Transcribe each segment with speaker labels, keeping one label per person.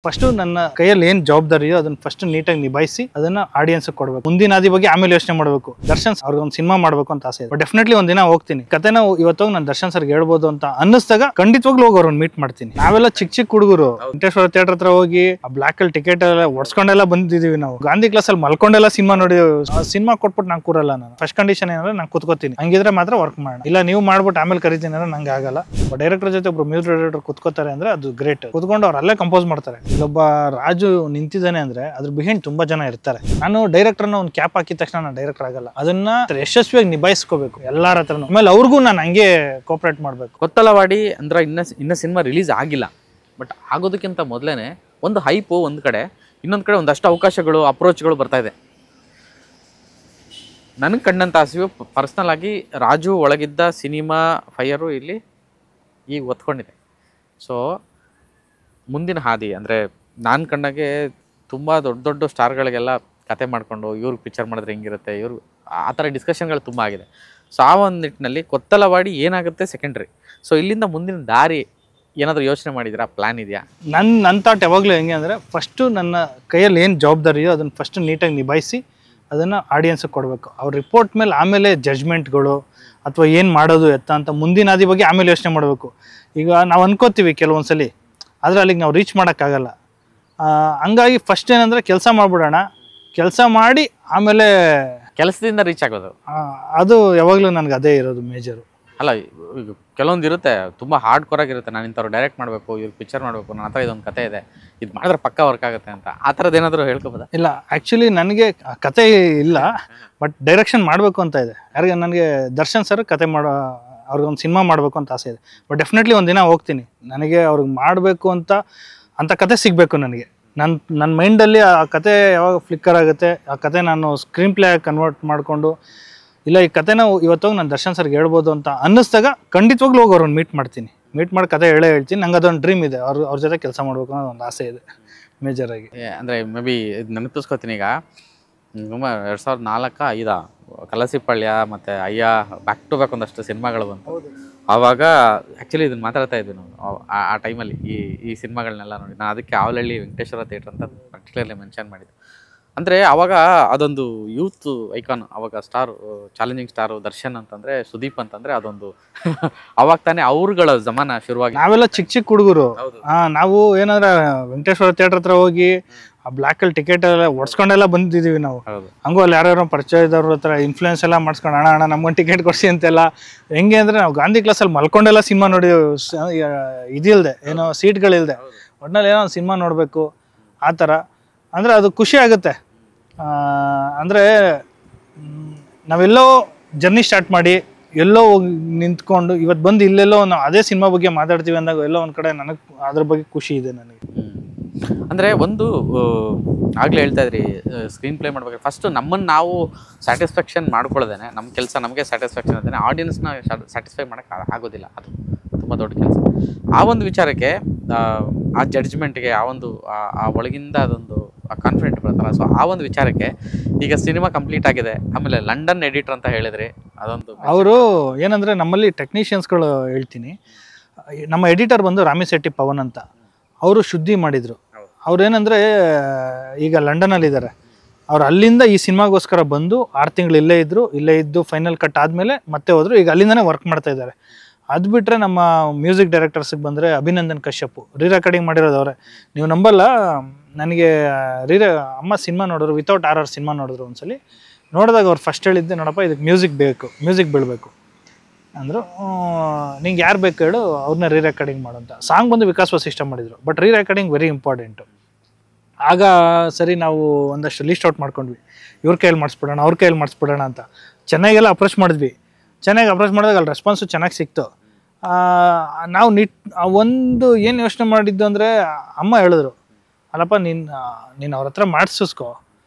Speaker 1: First ನನ್ನ ಕೈಯಲ್ಲಿ ಏನ್ ಜವಾಬ್ದಾರಿ ಇದೆಯೋ ಅದನ್ನ ಫಸ್ಟ್ ನೀಟಾಗಿ ನಿಭಾಯಿಸಿ ಅದನ್ನ ಆಡಿಯನ್ಸ್ ಕೊಡಬೇಕು. ಮುಂದಿನ ಆದಿ ಬಗ್ಗೆ ಆಮೇಲೆ ಯೋಚನೆ ಮಾಡಬೇಕು. ದರ್ಶನ್ ಅವ್ರಿಗೆ ಒಂದು ಸಿನಿಮಾ ಮಾಡಬೇಕು ಅಂತ ಆಸೆ ಇದೆ. ಡೆಫಿನೆಟ್ಲಿ ಒಂದಿನ ಹೋಗ್ತೀನಿ, ಕತೆನ ಇವತ್ತೋಗಿ ನಾನು ದರ್ಶನ್ ಸರ್ಗೆ ಹೇಳ್ಬೋದು ಅಂತ ಅನ್ನಿಸ್ದಾಗ ಖಂಡಿತವಾಗ್ಲೂ ಹೋಗಿ ಅವ್ರನ್ನ ಮೀಟ್ ಮಾಡ್ತೀನಿ. ನಾವೆಲ್ಲ ಚಿಕ್ಕ ಹುಡುಗರು ವೆಂಕಟೇಶ್ವರ ಥಿಯೇಟರ್ ಹತ್ರ ಹೋಗಿ ಆ ಬ್ಲಾಕ್ ಅಲ್ಲಿ ಟಿಕೆಟ್ ಎಲ್ಲ ಒಡ್ಸ್ಕೊಂಡೆಲ್ಲ ಬಂದಿದೀವಿ. ನಾವು ಗಾಂಧಿ ಕ್ಲಾಸ್ ಅಲ್ಲಿ ಮಲ್ಕೊಂಡೆಲ್ಲ ಸಿನಿಮಾ ನೋಡಿದೀವಿ. ಸಿನಿಮಾ ಕೊಟ್ಬಿಟ್ಟು ನಾನು ಕೂರಲ್ಲ. ನಾನು ಫಸ್ಟ್ ಕಂಡೀಷನ್ ಏನಂದ್ರೆ ನಾನು ಕೂತ್ಕೋತೀನಿ, ಹಂಗಿದ್ರೆ ಮಾತ್ರ ವರ್ಕ್ ಮಾಡೋಣ. ಇಲ್ಲ ನೀವು ಮಾಡ್ಬಿಟ್ಟು ಆಮೇಲೆ ಕರಿತೀನಿ ಅಂದ್ರೆ ನಂಗೆ ಆಗಲ್ಲ. ಡೈರೆಕ್ಟರ್ ಜೊತೆ ಒಬ್ರು ಮ್ಯೂಸಿಕ್ ಡೈರೆಕ್ಟರ್ ಕೂತ್ಕೋತಾರೆ ಅಂದ್ರೆ ಅದು ಗ್ರೇಟ್. ಕೂತ್ಕೊಂಡು ಅವ್ರು ಅಲ್ಲೇ ಕಂಪೋಸ್ ಮಾಡ್ತಾರೆ. ಇಲ್ಲೊಬ್ಬ ರಾಜು ನಿಂತಿದ್ದಾನೆ ಅಂದ್ರೆ ಅದ್ರ ಬಿಹೈಂಡ್ ತುಂಬಾ ಜನ ಇರ್ತಾರೆ. ನಾನು ಡೈರೆಕ್ಟರ್ನ ಒಂದು ಕ್ಯಾಪ್ ಹಾಕಿದ ತಕ್ಷಣ ನಾನು ಡೈರೆಕ್ಟರ್ ಆಗಲ್ಲ. ಅದನ್ನ ಯಶಸ್ವಿಯಾಗಿ ನಿಭಾಯಿಸ್ಕೋಬೇಕು ಎಲ್ಲಾರ ಹತ್ರನು. ಆಮೇಲೆ ಅವ್ರಿಗೂ ನಾನು ಹಂಗೆ ಕೋಆಪರೇಟ್ ಮಾಡ್ಬೇಕು.
Speaker 2: ಕೊತ್ತಲವಾಡಿ ಅಂದ್ರೆ ಇನ್ನ ಸಿನಿಮಾ ರಿಲೀಸ್ ಆಗಿಲ್ಲ, ಬಟ್ ಆಗೋದಕ್ಕಿಂತ ಮೊದಲೇನೆ ಒಂದು ಹೈಪು ಒಂದ್ ಕಡೆ, ಇನ್ನೊಂದ್ ಕಡೆ ಒಂದಷ್ಟು ಅವಕಾಶಗಳು ಅಪ್ರೋಚ್ಗಳು ಬರ್ತಾ ಇದೆ. ನನಗೆ ಕಂಡಂತ ಆಸೆಯು ಪರ್ಸ್ನಲ್ ಆಗಿ ರಾಜು ಒಳಗಿದ್ದ ಸಿನಿಮಾ ಫೈರು ಇಲ್ಲಿ ಈಗ ಒತ್ಕೊಂಡಿದೆ. ಸೊ ಮುಂದಿನ ಹಾದಿ ಅಂದರೆ ನಾನು ಕಂಡಾಗೆ ತುಂಬ ದೊಡ್ಡ ದೊಡ್ಡ ಸ್ಟಾರ್ಗಳಿಗೆಲ್ಲ ಕತೆ ಮಾಡಿಕೊಂಡು ಇವ್ರಿಗೆ ಪಿಕ್ಚರ್ ಮಾಡಿದ್ರೆ ಹೆಂಗಿರುತ್ತೆ, ಇವ್ರು ಆ ಥರ ಡಿಸ್ಕಷನ್ಗಳು ತುಂಬ ಆಗಿದೆ. ಸೊ ಆ ಒಂದು ನಿಟ್ಟಿನಲ್ಲಿ ಕೊತ್ತಲವಾಡಿ ಏನಾಗುತ್ತೆ ಸೆಕೆಂಡ್ರಿ. ಸೊ ಇಲ್ಲಿಂದ ಮುಂದಿನ ದಾರಿ ಏನಾದರೂ ಯೋಚನೆ ಮಾಡಿದ್ದೀರಾ, ಪ್ಲ್ಯಾನ್ ಇದೆಯಾ?
Speaker 1: ನನ್ನ ಥಾಟ್ ಯಾವಾಗಲೂ ಹೆಂಗೆ ಅಂದರೆ ಫಸ್ಟು ನನ್ನ ಕೈಯಲ್ಲಿ ಏನು ಜವಾಬ್ದಾರಿ ಇದೆಯೋ ಅದನ್ನು ಫಸ್ಟ್ ನೀಟಾಗಿ ನಿಭಾಯಿಸಿ ಅದನ್ನು ಆಡಿಯನ್ಸ್ಗೆ ಕೊಡಬೇಕು. ಅವ್ರ ರಿಪೋರ್ಟ್ ಮೇಲೆ ಆಮೇಲೆ ಜಡ್ಜ್ಮೆಂಟ್ಗಳು ಅಥವಾ ಏನು ಮಾಡೋದು ಎತ್ತ ಅಂತ ಮುಂದಿನ ಆದಿ ಬಗ್ಗೆ ಆಮೇಲೆ ಯೋಚನೆ ಮಾಡಬೇಕು. ಈಗ ನಾವು ಅನ್ಕೋತೀವಿ ಕೆಲವೊಂದ್ಸಲಿ, ಆದರೆ ಅಲ್ಲಿಗೆ ನಾವು ರೀಚ್ ಮಾಡೋಕ್ಕಾಗಲ್ಲ. ಹಂಗಾಗಿ ಫಸ್ಟ್ ಏನಂದರೆ ಕೆಲಸ ಮಾಡಿಬಿಡೋಣ, ಕೆಲಸ ಮಾಡಿ ಆಮೇಲೆ
Speaker 2: ಕೆಲಸದಿಂದ ರೀಚ್ ಆಗೋದು.
Speaker 1: ಅದು ಯಾವಾಗಲೂ ನನಗೆ ಅದೇ ಇರೋದು ಮೇಜರು.
Speaker 2: ಅಲ್ಲ, ಈಗ ಕೆಲವೊಂದು ಇರುತ್ತೆ ತುಂಬ ಹಾರ್ಡ್ ಕೋರಾಗಿರುತ್ತೆ, ನಾನು ಇಂಥವ್ರು ಡೈರೆಕ್ಟ್ ಮಾಡಬೇಕು, ಇವ್ರು ಪಿಕ್ಚರ್ ಮಾಡಬೇಕು, ನನ್ನ ಹತ್ರ ಇದೊಂದು ಕತೆ ಇದೆ, ಇದು ಮಾಡಿದ್ರೆ ಪಕ್ಕ ವರ್ಕ್ ಆಗುತ್ತೆ ಅಂತ. ಆ ಥರದ್ದು ಏನಾದರೂ ಹೇಳ್ಕೊಬೋದಾ?
Speaker 1: ಇಲ್ಲ, ಆ್ಯಕ್ಚುಲಿ ನನಗೆ ಕತೆ ಇಲ್ಲ, ಬಟ್ ಡೈರೆಕ್ಷನ್ ಮಾಡಬೇಕು ಅಂತ ಇದೆ. ಯಾರಿಗೆ ನನಗೆ ದರ್ಶನ್ ಸರ್ ಕತೆ ಮಾಡೋ ಅವ್ರಿಗೊಂದು ಸಿನಿಮಾ ಮಾಡಬೇಕು ಅಂತ ಆಸೆ ಇದೆ. ಬಟ್ ಡೆಫಿನೆಟ್ಲಿ ಒಂದಿನ ಹೋಗ್ತೀನಿ. ನನಗೆ ಅವ್ರಿಗೆ ಮಾಡಬೇಕು ಅಂತ ಕತೆ ಸಿಗಬೇಕು ನನಗೆ. ನನ್ನ ಮೈಂಡಲ್ಲಿ ಆ ಕತೆ ಯಾವಾಗ ಫ್ಲಿಕ್ಕರ್ ಆಗುತ್ತೆ, ಆ ಕತೆ ನಾನು ಸ್ಕ್ರೀನ್ ಪ್ಲೇ ಕನ್ವರ್ಟ್ ಮಾಡಿಕೊಂಡು ಇಲ್ಲ ಈ ಕತೆನ ಇವತ್ತೋಗಿ ನಾನು ದರ್ಶನ್ ಸರ್ಗೆ ಹೇಳ್ಬೋದು ಅಂತ ಅನ್ನಿಸ್ದಾಗ ಖಂಡಿತವಾಗ್ಲೂ ಹೋಗಿ ಅವ್ರನ್ನ ಮೀಟ್ ಮಾಡ್ತೀನಿ. ಮೀಟ್ ಮಾಡಿ ಕತೆ ಹೇಳ್ತೀನಿ. ನಂಗೆ ಅದೊಂದು ಡ್ರೀಮ್ ಇದೆ, ಅವ್ರ ಜೊತೆ ಕೆಲಸ ಮಾಡಬೇಕು ಅನ್ನೋ ಒಂದು ಆಸೆ ಇದೆ ಮೇಜರಾಗಿ.
Speaker 2: ಅಂದರೆ ಮೇ ಬಿ ಇದು ನೆನಪಿಸ್ಕೋತೀನಿ. ಈಗ 2004-5 ಕಲಸಿಪಳ್ಯ ಮತ್ತು ಅಯ್ಯ ಬ್ಯಾಕ್ ಟು ಬ್ಯಾಕ್ ಒಂದಷ್ಟು ಸಿನಿಮಾಗಳು ಬಂತು. ಆವಾಗ ಆ್ಯಕ್ಚುಲಿ ಇದನ್ನು ಮಾತಾಡ್ತಾ ಇದ್ವಿ ನಾವು ಆ ಟೈಮಲ್ಲಿ ಈ ಸಿನಿಮಾಗಳನ್ನೆಲ್ಲ ನೋಡಿ. ನಾನು ಅದಕ್ಕೆ ಆವಲಹಳ್ಳಿ ವೆಂಕಟೇಶ್ವರ ಥಿಯೇಟ್ರ್ ಅಂತ ಪರ್ಟಿಕ್ಯುಲರ್ಲಿ ಮೆನ್ಷನ್ ಮಾಡಿದ್ದೆ. ಅಂದರೆ ಆವಾಗ ಅದೊಂದು ಯೂತ್ ಐಕಾನ್, ಆವಾಗ ಸ್ಟಾರು, ಚಾಲೆಂಜಿಂಗ್ ಸ್ಟಾರು ದರ್ಶನ್ ಅಂತಂದರೆ, ಸುದೀಪ್ ಅಂತಂದರೆ ಅದೊಂದು ಅವಾಗ ತಾನೇ ಅವ್ರುಗಳ ಜಮಾನ ಶುರುವಾಗಿ.
Speaker 1: ನಾವೆಲ್ಲ ಚಿಕ್ಕ ಹುಡುಗರು. ನಾವು ಏನಾದ್ರೆ ವೆಂಕಟೇಶ್ವರ ಥಿಯೇಟರ್ ಹತ್ರ ಹೋಗಿ ಆ ಬ್ಲಾಕ್ ಅಲ್ಲಿ ಟಿಕೆಟ್ ಎಲ್ಲ ಒಡ್ಸ್ಕೊಂಡೆಲ್ಲ ಬಂದಿದ್ದೀವಿ ನಾವು. ಹಂಗೂ ಅಲ್ಲಿ ಯಾರ್ಯಾರೋ ಪರಿಚಯ ಇದ್ದವ್ರ ಹತ್ರ ಇನ್ಫ್ಲೂಯೆನ್ಸ್ ಎಲ್ಲ ಮಾಡಿಸ್ಕೊಂಡು ಅಣ್ಣ ನಮ್ಗೊಂದು ಟಿಕೆಟ್ ಕೊಡಿಸಿ ಅಂತೆಲ್ಲ. ಹೆಂಗೆ ಅಂದರೆ ನಾವು ಗಾಂಧಿ ಕ್ಲಾಸಲ್ಲಿ ಮಲ್ಕೊಂಡೆಲ್ಲ ಸಿನಿಮಾ ನೋಡಿ, ಇದಿಲ್ಲದೆ ಏನೋ ಸೀಟ್ಗಳಿಲ್ಲದೆ ಒಟ್ನಲ್ಲಿ ಏನೋ ಒಂದು ಸಿನಿಮಾ ನೋಡಬೇಕು ಆ ಥರ. ಅಂದರೆ ಅದು ಖುಷಿ ಆಗುತ್ತೆ. ಅಂದರೆ ನಾವೆಲ್ಲೋ ಜರ್ನಿ ಸ್ಟಾರ್ಟ್ ಮಾಡಿ ಎಲ್ಲೋ ಹೋಗಿ ನಿಂತ್ಕೊಂಡು ಇವತ್ತು ಬಂದು ಇಲ್ಲೆಲ್ಲೋ ನಾವು ಅದೇ ಸಿನಿಮಾ ಬಗ್ಗೆ ಮಾತಾಡ್ತೀವಿ ಅಂದಾಗ ಎಲ್ಲೋ ಒಂದು ಕಡೆ ನನಗೆ ಅದ್ರ ಬಗ್ಗೆ ಖುಷಿ ಇದೆ ನನಗೆ.
Speaker 2: ಅಂದರೆ ಒಂದು ಆಗಲೇ ಹೇಳ್ತಾ ಇದ್ರಿ, ಸ್ಕ್ರೀನ್ ಪ್ಲೇ ಮಾಡ್ಬೇಕಾದ್ರೆ ಫಸ್ಟು ನಮ್ಮನ್ನು ನಾವು ಸ್ಯಾಟಿಸ್ಫ್ಯಾಕ್ಷನ್ ಮಾಡ್ಕೊಳ್ಳೋದೇನೆ ನಮ್ಮ ಕೆಲಸ. ನಮಗೆ ಸ್ಯಾಟಿಸ್ಫ್ಯಾಕ್ಷನ್ ಅಂತಲೇ ಆಡಿಯನ್ಸ್ನ ಸ್ಯಾಟಿಸ್ಫೈ ಮಾಡೋಕ್ಕೆ ಆಗೋದಿಲ್ಲ. ಅದು ತುಂಬ ದೊಡ್ಡ ಕೆಲಸ. ಆ ಒಂದು ವಿಚಾರಕ್ಕೆ, ಆ ಜಡ್ಜ್ಮೆಂಟ್ಗೆ, ಆ ಒಳಗಿಂದ ಅದೊಂದು ಕಾನ್ಫಿಡೆಂಟ್ ಬರುತ್ತಲ್ಲ. ಸೊ ಆ ಒಂದು ವಿಚಾರಕ್ಕೆ ಈಗ ಸಿನಿಮಾ ಕಂಪ್ಲೀಟ್ ಆಗಿದೆ, ಆಮೇಲೆ ಲಂಡನ್ ಎಡಿಟರ್ ಅಂತ ಹೇಳಿದ್ರಿ, ಅದೊಂದು
Speaker 1: ಅವರು ಏನಂದರೆ ನಮ್ಮಲ್ಲಿ ಟೆಕ್ನಿಷಿಯನ್ಸ್ಗಳು ಹೇಳ್ತೀನಿ. ನಮ್ಮ ಎಡಿಟರ್ ಬಂದು ರಾಮಿಶೆಟ್ಟಿ ಪವನ್ ಅಂತ, ಅವರು ಶುದ್ಧಿ ಮಾಡಿದರು. ಅವ್ರು ಏನಂದರೆ ಈಗ ಲಂಡನಲ್ಲಿದ್ದಾರೆ. ಅವ್ರು ಅಲ್ಲಿಂದ ಈ ಸಿನಿಮಾಗೋಸ್ಕರ ಬಂದು 6 ತಿಂಗಳು ಇಲ್ಲೇ ಇದ್ದು ಫೈನಲ್ ಕಟ್ ಆದಮೇಲೆ ಮತ್ತೆ ಹೋದರು. ಈಗ ಅಲ್ಲಿಂದನೇ ವರ್ಕ್ ಮಾಡ್ತಾ ಇದ್ದಾರೆ. ಅದು ಬಿಟ್ಟರೆ ನಮ್ಮ ಮ್ಯೂಸಿಕ್ ಡೈರೆಕ್ಟರ್ಸಿಗೆ ಬಂದರೆ ಅಭಿನಂದನ್ ಕಶ್ಯಪ್, ರೀರೆಕಾರ್ಡಿಂಗ್ ಮಾಡಿರೋದು ಅವರೇ. ನೀವು ನಂಬಲ್ಲ, ನನಗೆ ಅಮ್ಮ ಸಿನಿಮಾ ನೋಡಿದ್ರು, ವಿತೌಟ್ RR ಸಿನಿಮಾ ನೋಡಿದ್ರು ಒಂದ್ಸಲಿ. ನೋಡಿದಾಗ ಅವ್ರು ಫಸ್ಟ್ ಹೇಳಿದ್ದೆ, ನೋಡಪ್ಪ ಇದಕ್ಕೆ ಮ್ಯೂಸಿಕ್ ಬೀಳಬೇಕು ಅಂದರು. ನಿಂಗೆ ಯಾರು ಬೇಕು ಹೇಳು, ಅವ್ರನ್ನ ರೀರೆಕಾರ್ಡಿಂಗ್ ಮಾಡೋಂಥ. ಸಾಂಗ್ ಬಂದು ವಿಕಾಸ್ ವಸಿಷ್ಠ ಮಾಡಿದರು, ಬಟ್ ರೀರೆಕಾರ್ಡಿಂಗ್ ವೆರಿ ಇಂಪಾರ್ಟೆಂಟು. ಆಗ ಸರಿ ನಾವು ಒಂದಷ್ಟು ಲಿಸ್ಟ್ ಔಟ್ ಮಾಡ್ಕೊಂಡ್ವಿ, ಅವ್ರ ಕೈಯಲ್ಲಿ ಮಾಡಿಸ್ಬಿಡೋಣ ಅಂತ. ಚೆನ್ನಾಗೆಲ್ಲ ಅಪ್ರೋಚ್ ಮಾಡಿದ್ವಿ. ಚೆನ್ನಾಗಿ ಅಪ್ರೋಚ್ ಮಾಡಿದಾಗ ಅಲ್ಲಿ ರೆಸ್ಪಾನ್ಸು ಚೆನ್ನಾಗಿ ಸಿಕ್ತು. ನಾವು ಒಂದು ಏನು ಯೋಚನೆ ಮಾಡಿದ್ದು ಅಂದರೆ, ಅಮ್ಮ ಹೇಳಿದ್ರು, ಅಲ್ಲಪ್ಪ ನೀನು ಅವ್ರ ಹತ್ರ ಮಾಡಿಸ್ಕೋ,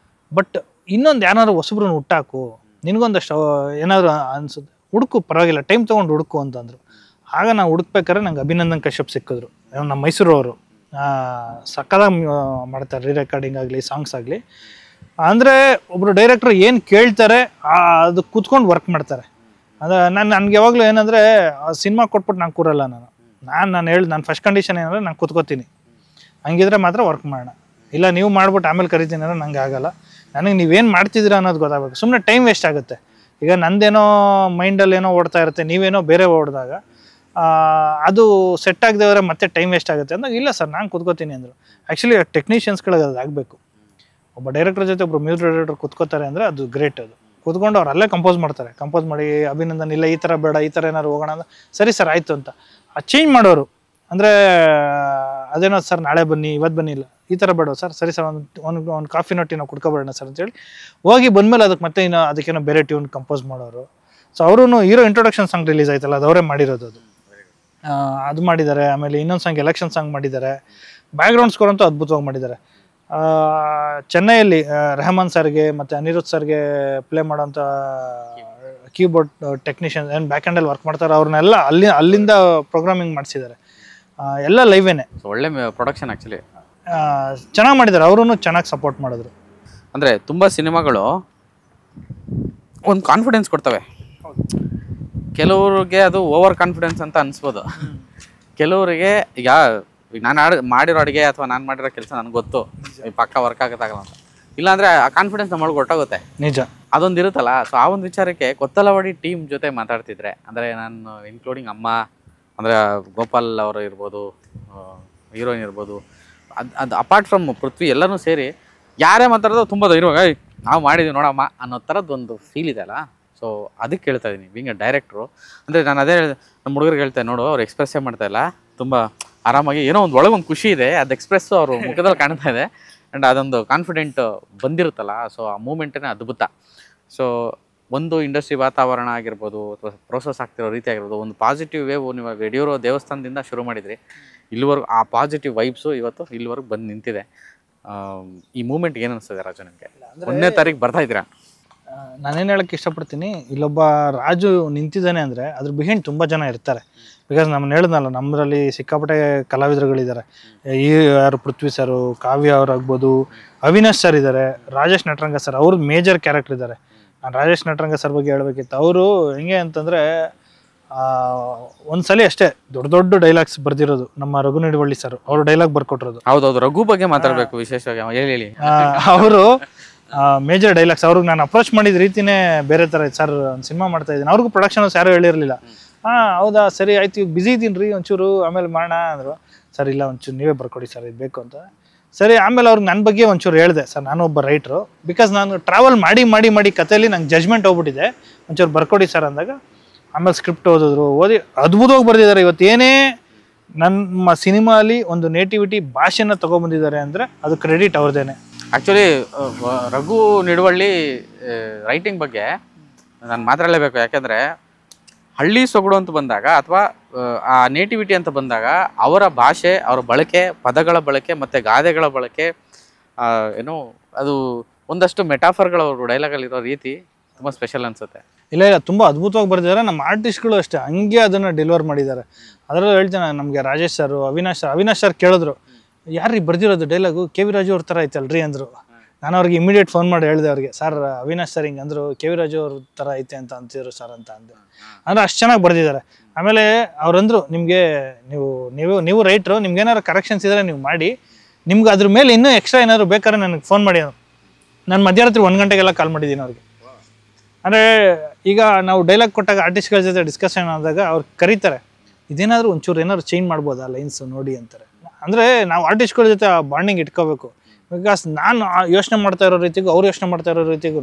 Speaker 1: ಬಟ್ ಇನ್ನೊಂದು ಏನಾದ್ರು ಹೊಸಬ್ರನ್ನ ಹುಟ್ಟಾಕು, ನಿನಗೊಂದಷ್ಟು ಏನಾದ್ರು ಅನ್ಸುತ್ತೆ, ಹುಡುಕು, ಪರವಾಗಿಲ್ಲ, ಟೈಮ್ ತೊಗೊಂಡು ಹುಡುಕು ಅಂತಂದರು. ಆಗ ನಾವು ಹುಡುಕ್ಬೇಕಾದ್ರೆ ನಂಗೆ ಅಭಿನಂದನ್ ಕಶ್ಯಪ್ ಸಿಕ್ಕಿದ್ರು, ನಮ್ಮ ಮೈಸೂರವರು. ಸಕ್ಕದಾಗಿ ಮಾಡ್ತಾರೆ ರೀರೆಕಾರ್ಡಿಂಗ್ ಆಗಲಿ, ಸಾಂಗ್ಸ್ ಆಗಲಿ. ಅಂದರೆ ಒಬ್ಬರು ಡೈರೆಕ್ಟ್ರು ಏನು ಕೇಳ್ತಾರೆ ಅದು ಕೂತ್ಕೊಂಡು ವರ್ಕ್ ಮಾಡ್ತಾರೆ. ಅಂದರೆ ನನಗೆ ಯಾವಾಗಲೂ ಏನಂದರೆ ಸಿನಿಮಾ ಕೊಟ್ಬಿಟ್ಟು ನಾನು ಕೂರಲ್ಲ. ನಾನು ಫಸ್ಟ್ ಕಂಡೀಷನ್ ಏನಂದರೆ ನಾನು ಕೂತ್ಕೋತೀನಿ, ಹಂಗಿದ್ರೆ ಮಾತ್ರ ವರ್ಕ್ ಮಾಡೋಣ. ಇಲ್ಲ ನೀವು ಮಾಡ್ಬಿಟ್ಟು ಆಮೇಲೆ ಕರಿತೀನಿ ಅಂದ್ರೆ ನಂಗೆ ಆಗಲ್ಲ. ನನಗೆ ನೀವೇನು ಮಾಡ್ತಿದ್ದೀರಾ ಅನ್ನೋದು ಗೊತ್ತಾಗಬೇಕು. ಸುಮ್ಮನೆ ಟೈಮ್ ವೇಸ್ಟ್ ಆಗುತ್ತೆ. ಈಗ ನಂದೇನೋ ಮೈಂಡಲ್ಲಿ ಏನೋ ಓಡ್ತಾ ಇರುತ್ತೆ, ನೀವೇನೋ ಬೇರೆ ಓಡಿದಾಗ ಅದು ಸೆಟ್ ಆಗದೆ ಹೋದರೆ ಮತ್ತೆ ಟೈಮ್ ವೇಸ್ಟ್ ಆಗುತ್ತೆ ಅಂದಾಗ ಇಲ್ಲ ಸರ್ ನಾನು ಕೂತ್ಕೋತೀನಿ ಅಂದರು. ಆ್ಯಕ್ಚುಲಿ ಟೆಕ್ನಿಷಿಯನ್ಸ್ಗಳಿಗೆ ಅದು ಆಗಬೇಕು. ಒಬ್ಬ ಡೈರೆಕ್ಟರ್ ಜೊತೆ ಒಬ್ಬರು ಮ್ಯೂಸಿಕ್ ಡೈರೆಕ್ಟರ್ ಕೂತ್ಕೋತಾರೆ ಅಂದರೆ ಅದು ಗ್ರೇಟ್. ಅದು ಕೂತ್ಕೊಂಡು ಅವ್ರು ಅಲ್ಲೇ ಕಂಪೋಸ್ ಮಾಡ್ತಾರೆ. ಕಂಪೋಸ್ ಮಾಡಿ ಅಭಿನಂದನ್ ಇಲ್ಲ ಈ ಥರ ಬೇಡ, ಈ ಥರ ಏನಾದ್ರು ಹೋಗೋಣ ಅಂತ, ಸರಿ ಸರ್ ಆಯಿತು ಅಂತ ಚೇಂಜ್ ಮಾಡೋರು. ಅಂದರೆ ಅದೇನೋ ಸರ್ ನಾಳೆ ಬನ್ನಿ ಇವತ್ತು ಬನ್ನಿ, ಇಲ್ಲ ಈ ಥರ ಬೇಡ ಸರ್, ಸರಿ ಸರ್ ಒಂದು ಕಾಫಿ ಟೀ ನಾವು ಕುಡ್ಕೊಬೇಡ ಸರ್ ಅಂತೇಳಿ ಹೋಗಿ ಬಂದಮೇಲೆ ಅದಕ್ಕೆ ಮತ್ತೆ ಇನ್ನು ಅದಕ್ಕೇನೋ ಬೇರೆ ಟ್ಯೂನ್ ಕಂಪೋಸ್ ಮಾಡೋರು. ಸೊ ಅವರು ಹೀರೋ ಇಂಟ್ರೊಡಕ್ಷನ್ ಸಾಂಗ್ ರಿಲೀಸ್ ಆಯ್ತಲ್ಲ, ಅದು ಅವರೇ ಮಾಡಿರೋದು. ಅದು ಮಾಡಿದ್ದಾರೆ. ಆಮೇಲೆ ಇನ್ನೊಂದು ಸಾಂಗ್ ಎಲೆಕ್ಷನ್ ಸಾಂಗ್ ಮಾಡಿದ್ದಾರೆ. ಬ್ಯಾಕ್ಗ್ರೌಂಡ್ ಸ್ಕೋರ್ ಅಂತೂ ಅದ್ಭುತವಾಗಿ ಮಾಡಿದ್ದಾರೆ. ಚೆನ್ನೈಯಲ್ಲಿ ರೆಹಮಾನ್ ಸರ್ಗೆ ಮತ್ತು ಅನಿರುದ್ಧ್ ಸರ್ಗೆ ಪ್ಲೇ ಮಾಡೋಂಥ ಕೀಬೋರ್ಡ್ ಟೆಕ್ನಿಷಿಯನ್ ಏನು ಬ್ಯಾಕ್ ಹ್ಯಾಂಡಲ್ಲಿ ವರ್ಕ್ ಮಾಡ್ತಾರೆ, ಅವ್ರನ್ನೆಲ್ಲ ಅಲ್ಲಿಂದ ಪ್ರೋಗ್ರಾಮಿಂಗ್ ಮಾಡಿಸಿದ್ದಾರೆ. ಎಲ್ಲ ಲೈವೇನೆ.
Speaker 2: ಒಳ್ಳೆ ಪ್ರೊಡಕ್ಷನ್ ಆ್ಯಕ್ಚುಲಿ
Speaker 1: ಚೆನ್ನಾಗಿ ಮಾಡಿದ್ದಾರೆ. ಅವರು ಚೆನ್ನಾಗಿ ಸಪೋರ್ಟ್ ಮಾಡಿದ್ರು.
Speaker 2: ಅಂದರೆ ತುಂಬ ಸಿನಿಮಾಗಳು ಒಂದು ಕಾನ್ಫಿಡೆನ್ಸ್ ಕೊಡ್ತವೆ. ಕೆಲವ್ರಿಗೆ ಅದು ಓವರ್ ಕಾನ್ಫಿಡೆನ್ಸ್ ಅಂತ ಅನಿಸ್ಬೋದು. ಕೆಲವರಿಗೆ ಈಗ ನಾನು ಮಾಡಿರೋ ಅಡುಗೆ ಅಥವಾ ನಾನು ಮಾಡಿರೋ ಕೆಲಸ ನನಗೆ ಗೊತ್ತು, ಪಕ್ಕ ವರ್ಕ್ ಆಗುತ್ತಾಗಲ್ಲ ಅಂತ. ಇಲ್ಲಾಂದರೆ ಆ ಕಾನ್ಫಿಡೆನ್ಸ್ ನಮ್ಮೊಳಗೆ ಹೊರಟೋಗುತ್ತೆ.
Speaker 1: ನಿಜ,
Speaker 2: ಅದೊಂದು ಇರುತ್ತಲ್ಲ. ಸೊ ಆ ಒಂದು ವಿಚಾರಕ್ಕೆ ಕೊತ್ತಲವಾಡಿ ಟೀಮ್ ಜೊತೆ ಮಾತಾಡ್ತಿದ್ರೆ, ಅಂದರೆ ನಾನು ಇನ್ಕ್ಲೂಡಿಂಗ್ ಅಮ್ಮ, ಅಂದರೆ ಗೋಪಾಲ್ ಅವರು ಇರ್ಬೋದು, ಹೀರೋಯಿನ್ ಇರ್ಬೋದು, ಅದು ಅಪಾರ್ಟ್ ಫ್ರಮ್ ಪೃಥ್ವಿ ಎಲ್ಲರೂ ಸೇರಿ ಯಾರೇ ಮಾತಾಡೋದು ತುಂಬ ಧೈರ್ಯವಾಗ ನಾವು ಮಾಡಿದ್ದೀವಿ ನೋಡಮ್ಮ ಅನ್ನೋ ಥರದ್ದು ಒಂದು ಫೀಲ್ ಇದೆ ಅಲ್ಲ. ಸೊ ಅದಕ್ಕೆ ಹೇಳ್ತಾ ಇದ್ದೀನಿ, ಬೀಂಗ್ ಅ ಡೈರೆಕ್ಟ್ರು. ಅಂದರೆ ನಾನು ಅದೇ ನಮ್ಮ ಹುಡುಗರಿಗೆ ಹೇಳ್ತೇನೆ, ನೋಡು ಅವ್ರು ಎಕ್ಸ್ಪ್ರೆಸ್ಸೇ ಮಾಡ್ತಾಯಿಲ್ಲ, ತುಂಬ ಆರಾಮಾಗಿ ಏನೋ ಒಂದು ಒಳಗೊಂದು ಖುಷಿ ಇದೆ, ಅದು ಎಕ್ಸ್ಪ್ರೆಸ್ಸು ಅವರು ಮುಖದಲ್ಲಿ ಕಾಣ್ತಾ ಇದೆ. ಆ್ಯಂಡ್ ಅದೊಂದು ಕಾನ್ಫಿಡೆಂಟ್ ಬಂದಿರುತ್ತಲ್ಲ, ಸೊ ಆ ಮೂಮೆಂಟೇ ಅದ್ಭುತ. ಸೊ ಒಂದು ಇಂಡಸ್ಟ್ರಿ ವಾತಾವರಣ ಆಗಿರ್ಬೋದು ಅಥವಾ ಪ್ರೋಸೆಸ್ ಆಗ್ತಿರೋ ರೀತಿ ಆಗಿರ್ಬೋದು, ಒಂದು ಪಾಸಿಟಿವ್ ವೇವ್ ನೀವು ಯಡಿಯೂರು ದೇವಸ್ಥಾನದಿಂದ ಶುರು ಮಾಡಿದ್ರಿ, ಇಲ್ಲಿವರೆಗೂ ಆ ಪಾಸಿಟಿವ್ ವೈಬ್ಸು ಇವತ್ತು ಇಲ್ಲಿವರೆಗೂ ಬಂದು ನಿಂತಿದೆ. ಈ ಮೂಮೆಂಟ್ಗೆ ಏನು ಅನಿಸ್ತದೆ ರಾಜು ನಿಮಗೆ? 1ನೇ ತಾರೀಕು ಬರ್ತಾ ಇದ್ದೀರಾ.
Speaker 1: ನಾನೇನು ಹೇಳೋಕ್ಕೆ ಇಷ್ಟಪಡ್ತೀನಿ, ಇಲ್ಲೊಬ್ಬ ರಾಜು ನಿಂತಿದ್ದಾನೆ ಅಂದರೆ ಅದ್ರ ಬಿಹೈಂಡ್ ತುಂಬ ಜನ ಇರ್ತಾರೆ. ಬಿಕಾಸ್ ನಮ್ಮನ್ನು ಹೇಳಿದ್ನಲ್ಲ, ನಮ್ಮರಲ್ಲಿ ಸಿಕ್ಕಾಪಟ್ಟೆ ಕಲಾವಿದರುಗಳಿದ್ದಾರೆ. ಈ ಯಾರು ಪೃಥ್ವಿ ಸರು, ಕಾವ್ಯ ಅವರಾಗ್ಬೋದು, ಅವಿನಾಶ್ ಸರ್ ಇದ್ದಾರೆ, ರಾಜೇಶ್ ನಟರಂಗ ಸರ್, ಅವ್ರ ಮೇಜರ್ ಕ್ಯಾರೆಕ್ಟರ್ ಇದ್ದಾರೆ. ನಾನು ರಾಜೇಶ್ ನಟರಂಗ ಸರ್ ಬಗ್ಗೆ ಹೇಳಬೇಕಿತ್ತು. ಅವರು ಹೆಂಗೆ ಅಂತಂದರೆ ಒಂದ್ಸಲಿ ಅಷ್ಟೇ ದೊಡ್ಡ ದೊಡ್ಡ ಡೈಲಾಗ್ಸ್ ಬರ್ದಿರೋದು ನಮ್ಮ ರಘು ನಿಡುವಳ್ಳಿ ಸರ್, ಅವರು ಡೈಲಾಗ್ ಬರ್ಕೊಟ್ಟಿರೋದು.
Speaker 2: ಹೌದೌದು, ರಘು ಬಗ್ಗೆ ಮಾತಾಡಬೇಕು ವಿಶೇಷವಾಗಿ. ಹೇಳಿ.
Speaker 1: ಅವರು ಮೇಜರ್ ಡೈಲಾಗ್ಸ್. ಅವ್ರಿಗೆ ನಾನು ಅಪ್ರೋಚ್ ಮಾಡಿದ ರೀತಿನೇ ಬೇರೆ ಥರ ಇತ್ತು. ಸರ್ ಒಂದು ಸಿನಿಮಾ ಮಾಡ್ತಾ ಇದ್ದೀನಿ, ಅವ್ರಿಗೂ ಪ್ರೊಡಕ್ಷನ್ಸ್ ಯಾರೂ ಹೇಳಿರಲಿಲ್ಲ. ಹೌದಾ ಸರಿ ಆಯ್ತು, ಈಗ ಬಿಸಿ ಇದ್ದೀನಿ ರೀ, ಒಂಚೂರು ಆಮೇಲೆ ಮಾಡೋಣ ಅಂದರು. ಸರ್ ಇಲ್ಲ ಒಂಚೂರು ನೀವೇ ಬರ್ಕೊಡಿ ಸರ್, ಇದು ಬೇಕು ಅಂತ. ಸರಿ, ಆಮೇಲೆ ಅವ್ರಿಗೆ ನನ್ನ ಬಗ್ಗೆ ಒಂಚೂರು ಹೇಳಿದೆ. ಸರ್ ನಾನು ಒಬ್ಬ ರೈಟ್ರು, ಬಿಕಾಸ್ ನಾನು ಟ್ರಾವೆಲ್ ಮಾಡಿ ಕಥೆಯಲ್ಲಿ ನಂಗೆ ಜಜ್ಮೆಂಟ್ ಹೋಗ್ಬಿಟ್ಟಿದೆ, ಒಂಚೂರು ಬರ್ಕೊಡಿ ಸರ್ ಅಂದಾಗ ಆಮೇಲೆ ಸ್ಕ್ರಿಪ್ಟ್ ಓದಿದ್ರು, ಓದಿ ಅದ್ಭುತವಾಗಿ ಬರೆದಿದ್ದಾರೆ. ಇವತ್ತು ಏನೇ ನಮ್ಮ ಸಿನಿಮಾಲಿ ಒಂದು ನೇಟಿವಿಟಿ ಭಾಷೆನ ತೊಗೊಬಂದಿದ್ದಾರೆ ಅಂದರೆ ಅದು ಕ್ರೆಡಿಟ್ ಅವ್ರದ್ದೇನೆ.
Speaker 2: ಆ್ಯಕ್ಚುಲಿ ರಘು ನಿಡುವಳ್ಳಿ ರೈಟಿಂಗ್ ಬಗ್ಗೆ ನಾನು ಮಾತಾಡಲೇಬೇಕು. ಯಾಕೆಂದರೆ ಹಳ್ಳಿ ಸೊಗಡು ಅಂತ ಬಂದಾಗ ಅಥವಾ ಆ ನೇಟಿವಿಟಿ ಅಂತ ಬಂದಾಗ ಅವರ ಭಾಷೆ, ಅವರ ಬಳಕೆ, ಪದಗಳ ಬಳಕೆ ಮತ್ತು ಗಾದೆಗಳ ಬಳಕೆ, ಏನೋ ಅದು ಒಂದಷ್ಟು ಮೆಟಾಫರ್ಗಳು ಅವರು ಡೈಲಾಗಲ್ಲಿರೋ ರೀತಿ ತುಂಬ ಸ್ಪೆಷಲ್ ಅನಿಸುತ್ತೆ.
Speaker 1: ಇಲ್ಲ ತುಂಬ ಅದ್ಭುತವಾಗಿ ಬರೆದಿದ್ದಾರೆ. ನಮ್ಮ ಆರ್ಟಿಸ್ಟ್ಗಳು ಅಷ್ಟೇ ಹಂಗೆ ಅದನ್ನು ಡೆಲಿವರ್ ಮಾಡಿದ್ದಾರೆ. ಅದರಲ್ಲೂ ಹೇಳ್ತೇನೆ, ನಮಗೆ ರಾಜೇಶ್ ಸರ್, ಅವಿನಾಶ್ ಸರ್ ಕೇಳಿದ್ರು, ಯಾರು ಬರ್ದಿರೋದು ಡೈಲಾಗು ಕೆ ವಿ ರಾಜು ಅವ್ರ ಥರ ಐತಲ್ರಿ ಅಂದರು. ನಾನು ಅವ್ರಿಗೆ ಇಮಿಡಿಯೇಟ್ ಫೋನ್ ಮಾಡಿ ಹೇಳಿದೆ ಅವ್ರಿಗೆ, ಸರ್ ಅವಿನಾಶ್ ಸರ್ ಹಿಂಗೆ ಅಂದರು, ಕೆ ವಿ ರಾಜು ಅವ್ರ ಥರ ಐತೆ ಅಂತ ಅಂತಿದ್ರು ಸರ್ ಅಂತ ಅಂದೆ. ಅಂದರೆ ಅಷ್ಟು ಚೆನ್ನಾಗಿ ಬರೆದಿದ್ದಾರೆ. ಆಮೇಲೆ ಅವ್ರಂದರು, ನಿಮಗೆ ನೀವು ರೈಟ್ರು, ನಿಮ್ಗೆ ಏನಾದ್ರು ಕರೆಕ್ಷನ್ಸ್ ಇದ್ದರೆ ನೀವು ಮಾಡಿ, ನಿಮ್ಗೆ ಅದ್ರ ಮೇಲೆ ಇನ್ನೂ ಎಕ್ಸ್ಟ್ರಾ ಏನಾದ್ರು ಬೇಕಾದ್ರೆ ನನಗೆ ಫೋನ್ ಮಾಡಿ. ನಾನು ಮಧ್ಯರಾತ್ರಿ 1 ಗಂಟೆಗೆಲ್ಲ ಕಾಲ್ ಮಾಡಿದ್ದೀನಿ ಅವ್ರಿಗೆ. ಅಂದರೆ ಈಗ ನಾವು ಡೈಲಾಗ್ ಕೊಟ್ಟಾಗ ಆರ್ಟಿಸ್ಟ್ಗಳ ಜೊತೆ ಡಿಸ್ಕಷನ್ ಆದಾಗ ಅವ್ರು ಕರೀತಾರೆ, ಇದೇನಾದರೂ ಒಂಚೂರು ಏನಾದ್ರು ಚೇಂಜ್ ಮಾಡ್ಬೋದಾ ಲೈನ್ಸು ನೋಡಿ ಅಂತಾರೆ. ಅಂದರೆ ನಾವು ಆರ್ಟಿಸ್ಟ್ಗಳ ಜೊತೆ ಆ ಬಾಂಡಿಂಗ್ ಇಟ್ಕೋಬೇಕು. ಬಿಕಾಸ್ ನಾನು ಯೋಚನೆ ಮಾಡ್ತಾ ಇರೋ ರೀತಿಗೂ ಅವ್ರು ಯೋಚನೆ ಮಾಡ್ತಾ ಇರೋ ರೀತಿಗೂ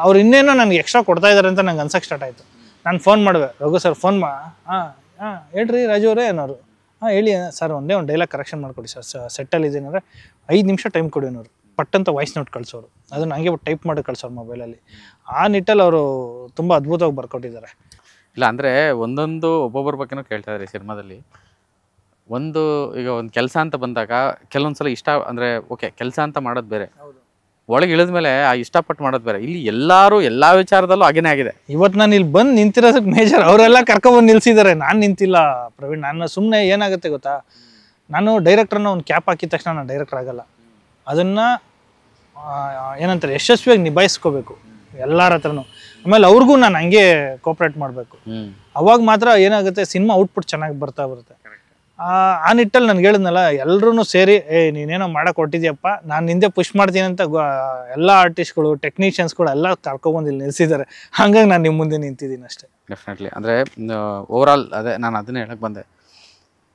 Speaker 1: ಅವ್ರು ಇನ್ನೇನೋ ನನಗೆ ಎಕ್ಸ್ಟ್ರಾ ಕೊಡ್ತಾ ಇದ್ದಾರೆ ಅಂತ ನಂಗೆ ಅನ್ಸಕ್ಕೆ ಸ್ಟಾರ್ಟ್ ಆಯಿತು. ನಾನು ಫೋನ್ ಮಾಡುವೆ, ರಘು ಸರ್ ಫೋನ್ ಹೇಳ್ರಿ ರಾಜು ಅವರೇ ಅನ್ನೋರು. ಹೇಳಿ ಸರ್, ಒಂದೇ ಒಂದು ಡೈಲಾಗ್ ಕರೆಕ್ಷನ್ ಮಾಡಿಕೊಡಿ ಸರ್, ಸೆಟ್ಟಲ್ಲಿ ಇದ್ದೀನಿ ಅಂದರೆ 5 ನಿಮಿಷ ಟೈಮ್ ಕೊಡಿ ಅನ್ನೋರು. ಪಟ್ಟಂತ ವಾಯ್ಸ್ ನೋಟ್ ಕಳಿಸೋರು, ಅದನ್ನು ಹಂಗೆ ಟೈಪ್ ಮಾಡಿ ಕಳ್ಸೋರು ಮೊಬೈಲಲ್ಲಿ. ಆ ನಿಟ್ಟಲ್ಲಿ ಅವರು ತುಂಬ ಅದ್ಭುತವಾಗಿ ಬರ್ಕೊಟ್ಟಿದ್ದಾರೆ.
Speaker 2: ಇಲ್ಲ ಅಂದರೆ ಒಂದೊಂದು ಒಬ್ಬೊಬ್ಬರ ಬಗ್ಗೆನೂ ಕೇಳ್ತಾ ಇದ್ದಾರೆ ಸಿನಿಮಾದಲ್ಲಿ. ಈಗ ಒಂದು ಕೆಲಸ ಅಂತ ಬಂದಾಗ ಕೆಲವೊಂದ್ಸಲ ಇಷ್ಟ ಅಂದರೆ ಓಕೆ ಕೆಲಸ ಅಂತ ಮಾಡೋದು ಬೇರೆ, ಒಳಗೆ ಇಳಿದ ಮೇಲೆ ಆ ಇಷ್ಟಪಟ್ಟು ಮಾಡೋದು ಬೇರೆ. ಇಲ್ಲಿ ಎಲ್ಲರೂ ಎಲ್ಲ ವಿಚಾರದಲ್ಲೂ ಹಾಗೇನೇ ಆಗಿದೆ.
Speaker 1: ಇವತ್ತು ನಾನು ಇಲ್ಲಿ ಬಂದು ನಿಂತಿರೋದಕ್ಕೆ ಮೇಜರ್ ಅವರೆಲ್ಲ ಕರ್ಕೊಬಂದು ನಿಲ್ಸಿದ್ದಾರೆ, ನಾನು ನಿಂತಿಲ್ಲ ಪ್ರವೀಣ್. ನಾನು ಸುಮ್ಮನೆ ಏನಾಗುತ್ತೆ ಗೊತ್ತಾ, ನಾನು ಡೈರೆಕ್ಟ್ರನ್ನ ಒಂದು ಕ್ಯಾಪ್ ಹಾಕಿದ ತಕ್ಷಣ ನಾನು ಡೈರೆಕ್ಟರ್ ಆಗಲ್ಲ. ಅದನ್ನು ಏನಂತಾರೆ ಯಶಸ್ವಿಯಾಗಿ ನಿಭಾಯಿಸ್ಕೋಬೇಕು ಎಲ್ಲರ ಹತ್ರನೂ. ಆಮೇಲೆ ಅವ್ರಿಗೂ ನಾನು ಹಂಗೆ ಕೋಪ್ರೇಟ್ ಮಾಡಬೇಕು. ಅವಾಗ ಮಾತ್ರ ಏನಾಗುತ್ತೆ, ಸಿನಿಮಾ ಔಟ್ಪುಟ್ ಚೆನ್ನಾಗಿ ಬರ್ತಾ ಬರುತ್ತೆ. ಆ ನಿಟ್ಟಲ್ಲಿ ನನ್ಗೆ ಹೇಳಿದ್ನಲ್ಲ, ಎಲ್ರೂ ಸೇರಿ ನೀನೇನೋ ಮಾಡಕ್ ಹೊಟ್ಟಿದ್ಯಪ್ಪ, ನಾನು ಹಿಂದೆ ಪುಷ್ ಮಾಡ್ತೀನಿ ಅಂತ ಎಲ್ಲ ಆರ್ಟಿಸ್ಟ್ಗಳು, ಟೆಕ್ನಿಷಿಯನ್ಸ್ಗಳು ಎಲ್ಲ ಕರ್ಕೊಬಂದು ಇಲ್ಲಿ ನಿಲ್ಸಿದ್ದಾರೆ. ಹಂಗಾಗಿ ನಾನು ನಿಮ್ಮ ಮುಂದೆ ನಿಂತಿದ್ದೀನಿ ಅಷ್ಟೇ.
Speaker 2: ಡೆಫಿನೆಟ್ಲಿ. ಅಂದರೆ ಓವರಾಲ್ ಅದೇ ನಾನು ಅದನ್ನೇ ಹೇಳಕ್ಕೆ ಬಂದೆ,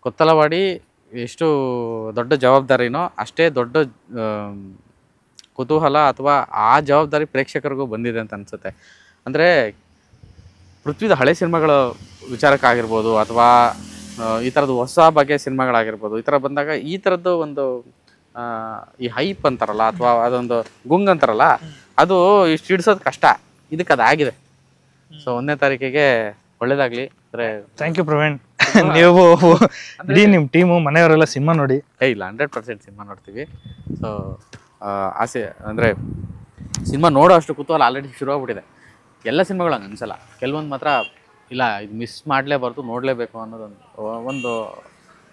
Speaker 2: ಕೊತ್ತಲವಾಡಿ ಎಷ್ಟು ದೊಡ್ಡ ಜವಾಬ್ದಾರಿನೋ ಅಷ್ಟೇ ದೊಡ್ಡ ಕುತೂಹಲ ಅಥವಾ ಆ ಜವಾಬ್ದಾರಿ ಪ್ರೇಕ್ಷಕರಿಗೂ ಬಂದಿದೆ ಅಂತ ಅನಿಸುತ್ತೆ. ಅಂದರೆ ಪೃಥ್ವಿದ ಹಳೆ ಸಿನಿಮಾಗಳ ವಿಚಾರಕ್ಕಾಗಿರ್ಬೋದು ಅಥವಾ ಈ ಥರದ್ದು ಹೊಸ ಬಗೆಯ ಸಿನಿಮಾಗಳಾಗಿರ್ಬೋದು, ಈ ಥರ ಬಂದಾಗ ಈ ಥರದ್ದು ಒಂದು ಈ ಹೈಪ್ ಅಂತಾರಲ್ಲ ಅಥವಾ ಅದೊಂದು ಗುಂಗ್ ಅಂತಾರಲ್ಲ, ಅದು ಇಷ್ಟು ಹಿಡ್ಸೋದು ಕಷ್ಟ. ಇದಕ್ಕೆ ಅದಾಗಿದೆ. ಸೊ 1ನೇ ತಾರೀಕಿಗೆ ಒಳ್ಳೇದಾಗಲಿ. ಅಂದರೆ
Speaker 1: ಥ್ಯಾಂಕ್ ಯು ಪ್ರವೀಣ್. ನೀವು ಇಡೀ ನಿಮ್ಮ ಟೀಮು ಮನೆಯವರೆಲ್ಲ ಸಿನಿಮಾ ನೋಡಿ.
Speaker 2: ಇಲ್ಲ 100% ಸಿನಿಮಾ ನೋಡ್ತೀವಿ. ಸೊ ಆಸೆ ಅಂದರೆ ಸಿನಿಮಾ ನೋಡೋ ಅಷ್ಟು ಕುತೂಹಲ ಆಲ್ರೆಡಿ ಶುರುವಾಗ್ಬಿಟ್ಟಿದೆ. ಎಲ್ಲ ಸಿನಿಮಾಗಳು ಹಂಗೆ ಅನ್ಸಲ್ಲ, ಕೆಲವೊಂದು ಮಾತ್ರ ಇಲ್ಲ ಇದು ಮಿಸ್ ಮಾಡಲೇಬಾರ್ದು, ನೋಡಲೇಬೇಕು ಅನ್ನೋದೊಂದು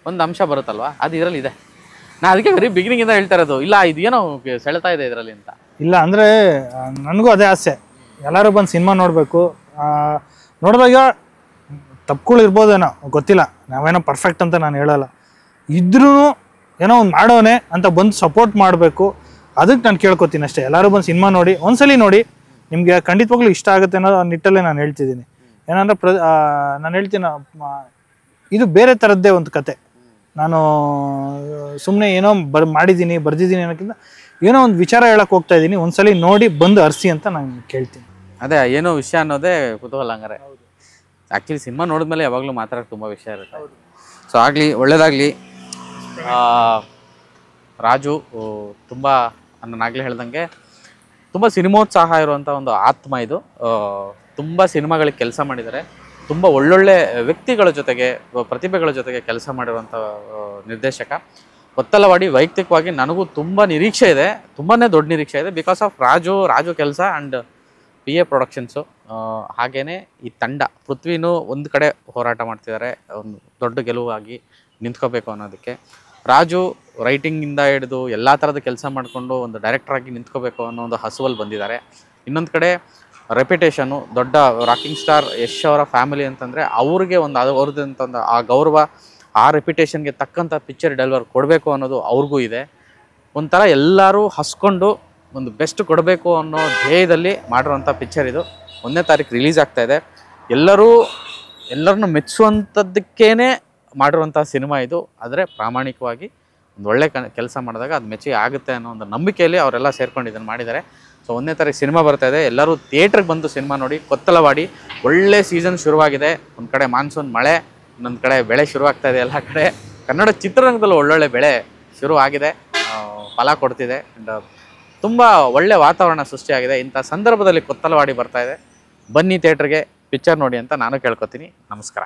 Speaker 2: ಒಂದು ಅಂಶ ಬರುತ್ತಲ್ವ, ಅದು ಇದರಲ್ಲಿ ಇದೆ. ನಾನು ಅದಕ್ಕೆ ಬರೀ ಬಿಗಿನಿಂಗಿಂದ ಹೇಳ್ತಾ ಇರೋದು, ಇಲ್ಲ ಇದು ಏನೋ ಸೆಳೆತಾ ಇದೆ ಇದರಲ್ಲಿ ಅಂತ.
Speaker 1: ಇಲ್ಲ ಅಂದರೆ ನನಗೂ ಅದೇ ಆಸೆ, ಎಲ್ಲರೂ ಬಂದು ಸಿನಿಮಾ ನೋಡಬೇಕು. ನೋಡಿದಾಗ ತಪ್ಪುಗಳು ಇರ್ಬೋದೇನೋ ಗೊತ್ತಿಲ್ಲ, ನಾವೇನೋ ಪರ್ಫೆಕ್ಟ್ ಅಂತ ನಾನು ಹೇಳಲ್ಲ, ಇದ್ರೂ ಏನೋ ಒಂದು ಮಾಡೋನೆ ಅಂತ ಬಂದು ಸಪೋರ್ಟ್ ಮಾಡಬೇಕು. ಅದಕ್ಕೆ ನಾನು ಕೇಳ್ಕೊತೀನಿ ಅಷ್ಟೇ. ಎಲ್ಲರೂ ಬಂದು ಸಿನಿಮಾ ನೋಡಿ, ಒಂದ್ಸಲಿ ನೋಡಿ, ನಿಮಗೆ ಖಂಡಿತವಾಗ್ಲೂ ಇಷ್ಟ ಆಗುತ್ತೆ ಅನ್ನೋ ನಿಟ್ಟಲ್ಲೇ ನಾನು ಹೇಳ್ತಿದ್ದೀನಿ. ಏನಂದರೆ ನಾನು ಹೇಳ್ತೀನಿ, ಇದು ಬೇರೆ ಥರದ್ದೇ ಒಂದು ಕತೆ. ನಾನು ಸುಮ್ಮನೆ ಏನೋ ಮಾಡಿದ್ದೀನಿ ಬರ್ದಿದ್ದೀನಿ ಅನ್ನೋಕ್ಕಿಂತ ಏನೋ ಒಂದು ವಿಚಾರ ಹೇಳಕ್ಕೆ ಹೋಗ್ತಾ ಇದ್ದೀನಿ. ಒಂದ್ಸಲಿ ನೋಡಿ ಬಂದು ಅರ್ಸಿ ಅಂತ ನಾನು ಕೇಳ್ತೀನಿ.
Speaker 2: ಅದೇ ಏನೋ ವಿಷಯ ಅನ್ನೋದೇ ಕುತೂಹಲ. ಹಂಗಾರೆ ಆ್ಯಕ್ಚುಲಿ ಸಿನಿಮಾ ನೋಡಿದ್ಮೇಲೆ ಯಾವಾಗಲೂ ಮಾತಾಡೋಕ್ಕೆ ತುಂಬ ವಿಷಯ ಇರುತ್ತೆ. ಸೊ ಆಗಲಿ, ಒಳ್ಳೇದಾಗಲಿ. ರಾಜು ತುಂಬ ನಾನಾಗಲೇ ಹೇಳ್ದಂಗೆ ತುಂಬ ಸಿನಿಮೋತ್ಸಾಹ ಇರುವಂಥ ಒಂದು ಆತ್ಮ ಇದು. ತುಂಬ ಸಿನಿಮಾಗಳಿಗೆ ಕೆಲಸ ಮಾಡಿದ್ದಾರೆ. ತುಂಬ ಒಳ್ಳೊಳ್ಳೆ ವ್ಯಕ್ತಿಗಳ ಜೊತೆಗೆ, ಪ್ರತಿಭೆಗಳ ಜೊತೆಗೆ ಕೆಲಸ ಮಾಡಿರುವಂಥ ನಿರ್ದೇಶಕ. ಕೊತ್ತಲವಾಡಿ ವೈಯಕ್ತಿಕವಾಗಿ ನನಗೂ ತುಂಬ ನಿರೀಕ್ಷೆ ಇದೆ, ತುಂಬಾ ದೊಡ್ಡ ನಿರೀಕ್ಷೆ ಇದೆ. ಬಿಕಾಸ್ ಆಫ್ ರಾಜು ಕೆಲಸ ಆ್ಯಂಡ್ PA ಪ್ರೊಡಕ್ಷನ್ಸು. ಹಾಗೆಯೇ ಈ ತಂಡ ಪೃಥ್ವಿನೂ ಒಂದು ಕಡೆ ಹೋರಾಟ ಮಾಡ್ತಿದ್ದಾರೆ, ಒಂದು ದೊಡ್ಡ ಗೆಲುವಾಗಿ ನಿಂತ್ಕೋಬೇಕು ಅನ್ನೋದಕ್ಕೆ. ರಾಜು ರೈಟಿಂಗಿಂದ ಹಿಡಿದು ಎಲ್ಲ ಥರದ ಕೆಲಸ ಮಾಡಿಕೊಂಡು ಒಂದು ಡೈರೆಕ್ಟ್ರಾಗಿ ನಿಂತ್ಕೋಬೇಕು ಅನ್ನೋ ಒಂದು ಹಸುವಲ್ಲಿ ಬಂದಿದ್ದಾರೆ. ಇನ್ನೊಂದು ಕಡೆ ರೆಪ್ಯುಟೇಷನು, ದೊಡ್ಡ ರಾಕಿಂಗ್ ಸ್ಟಾರ್ ಯಶ್ ಅವರ ಫ್ಯಾಮಿಲಿ ಅಂತಂದರೆ ಅವ್ರಿಗೆ ಒಂದು ಅವ್ರದ್ದಂತಂದು ಆ ಗೌರವ, ಆ ರೆಪ್ಯುಟೇಷನ್ಗೆ ತಕ್ಕಂಥ ಪಿಕ್ಚರ್ ಡೆಲಿವರ್ ಕೊಡಬೇಕು ಅನ್ನೋದು ಅವ್ರಿಗೂ ಇದೆ. ಒಂಥರ ಎಲ್ಲರೂ ಹಸ್ಕೊಂಡು ಒಂದು ಬೆಸ್ಟ್ ಕೊಡಬೇಕು ಅನ್ನೋ ಧ್ಯೇಯದಲ್ಲಿ ಮಾಡಿರೋಂಥ ಪಿಕ್ಚರ್ ಇದು. 1ನೇ ತಾರೀಕು ರಿಲೀಸ್ ಆಗ್ತಾಯಿದೆ. ಎಲ್ಲರನ್ನು ಮೆಚ್ಚುವಂಥದ್ದಕ್ಕೇ ಮಾಡಿರುವಂಥ ಸಿನಿಮಾ ಇದು. ಆದರೆ ಪ್ರಾಮಾಣಿಕವಾಗಿ ಒಂದು ಒಳ್ಳೆ ಕೆಲಸ ಮಾಡಿದಾಗ ಅದು ಮೆಚ್ಚುಗೆ ಆಗುತ್ತೆ ಅನ್ನೋ ಒಂದು ನಂಬಿಕೆಯಲ್ಲಿ ಅವರೆಲ್ಲ ಸೇರ್ಕೊಂಡು ಇದನ್ನು ಮಾಡಿದ್ದಾರೆ. ಸೊ 1ನೇ ತಾರೀಕು ಸಿನಿಮಾ ಬರ್ತಾಯಿದೆ. ಎಲ್ಲರೂ ಥಿಯೇಟ್ರಿಗೆ ಬಂದು ಸಿನಿಮಾ ನೋಡಿ. ಕೊತ್ತಲವಾಡಿ ಒಳ್ಳೆ ಸೀಸನ್ ಶುರುವಾಗಿದೆ. ಒಂದು ಕಡೆ ಮಾನ್ಸೂನ್ ಮಳೆ, ಇನ್ನೊಂದು ಕಡೆ ಬೆಳೆ ಶುರುವಾಗ್ತಾಯಿದೆ. ಎಲ್ಲ ಕಡೆ ಕನ್ನಡ ಚಿತ್ರರಂಗದಲ್ಲೂ ಒಳ್ಳೊಳ್ಳೆ ಬೆಳೆ ಶುರುವಾಗಿದೆ, ಫಲ ಕೊಡ್ತಿದೆ. ಆ್ಯಂಡ್ ತುಂಬ ಒಳ್ಳೆ ವಾತಾವರಣ ಸೃಷ್ಟಿಯಾಗಿದೆ. ಇಂಥ ಸಂದರ್ಭದಲ್ಲಿ ಕೊತ್ತಲವಾಡಿ ಬರ್ತಾಯಿದೆ. ಬನ್ನಿ ಥಿಯೇಟ್ರಿಗೆ ಪಿಕ್ಚರ್ ನೋಡಿ ಅಂತ ನಾನು ಕೇಳ್ಕೊತೀನಿ. ನಮಸ್ಕಾರ.